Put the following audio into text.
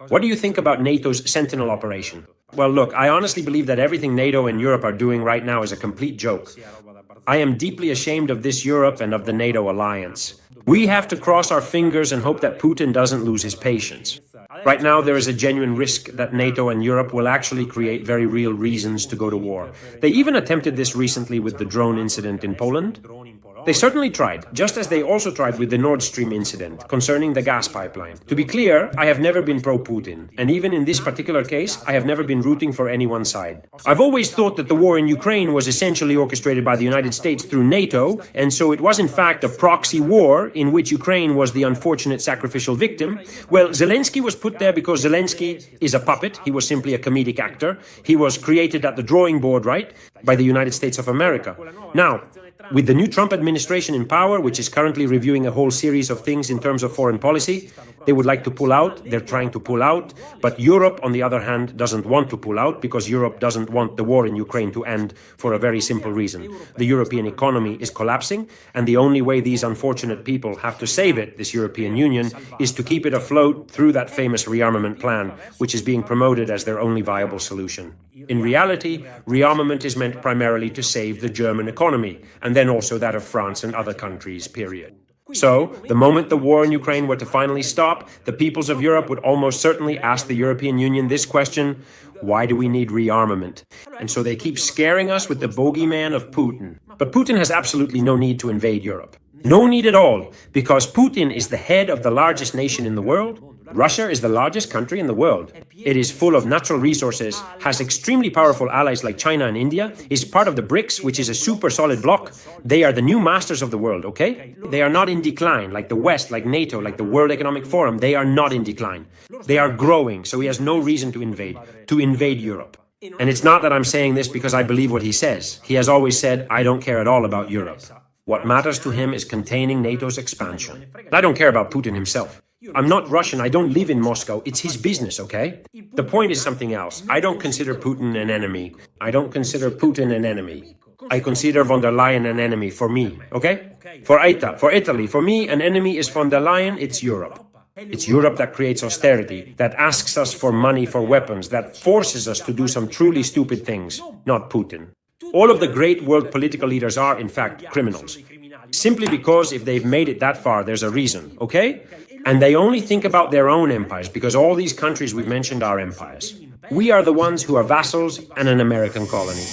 What do you think about NATO's Sentinel operation? Well, look, I honestly believe that everything NATO and Europe are doing right now is a complete joke. I am deeply ashamed of this Europe and of the NATO alliance. We have to cross our fingers and hope that Putin doesn't lose his patience. Right now, there is a genuine risk that NATO and Europe will actually create very real reasons to go to war. They even attempted this recently with the drone incident in Poland. They certainly tried, just as they also tried with the Nord Stream incident concerning the gas pipeline. To be clear, I have never been pro-Putin, and even in this particular case, I have never been rooting for any one side. I've always thought that the war in Ukraine was essentially orchestrated by the United States through NATO, and so it was in fact a proxy war in which Ukraine was the unfortunate sacrificial victim. Well, Zelensky was put there because Zelensky is a puppet. He was simply a comedic actor. He was created at the drawing board, right, by the United States of America. Now, with the new Trump administration in power, which is currently reviewing a whole series of things in terms of foreign policy, they would like to pull out, they're trying to pull out, but Europe, on the other hand, doesn't want to pull out because Europe doesn't want the war in Ukraine to end for a very simple reason. The European economy is collapsing, and the only way these unfortunate people have to save it, this European Union, is to keep it afloat through that famous rearmament plan, which is being promoted as their only viable solution. In reality, rearmament is meant primarily to save the German economy, and then also that of France and other countries, period. So, the moment the war in Ukraine were to finally stop, the peoples of Europe would almost certainly ask the European Union this question: why do we need rearmament? And so they keep scaring us with the bogeyman of Putin. But Putin has absolutely no need to invade Europe. No need at all, because Putin is the head of the largest nation in the world. Russia is the largest country in the world. It is full of natural resources, has extremely powerful allies like China and India, is part of the BRICS, which is a super solid bloc. They are the new masters of the world, okay? They are not in decline, like the West, like NATO, like the World Economic Forum. They are not in decline. They are growing, so he has no reason to invade Europe. And it's not that I'm saying this because I believe what he says. He has always said, I don't care at all about Europe. What matters to him is containing NATO's expansion. I don't care about Putin himself. I'm not Russian, I don't live in Moscow, it's his business, okay? The point is something else. I don't consider Putin an enemy. I consider von der Leyen an enemy for me, okay? For Italy, for me, an enemy is von der Leyen, it's Europe. It's Europe that creates austerity, that asks us for money for weapons, that forces us to do some truly stupid things, not Putin. All of the great world political leaders are, in fact, criminals. Simply because if they've made it that far, there's a reason, okay? And they only think about their own empires, because all these countries we've mentioned are empires. We are the ones who are vassals and an American colony.